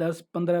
10 15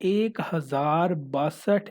1062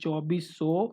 2400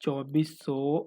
2400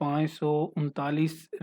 539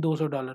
$200.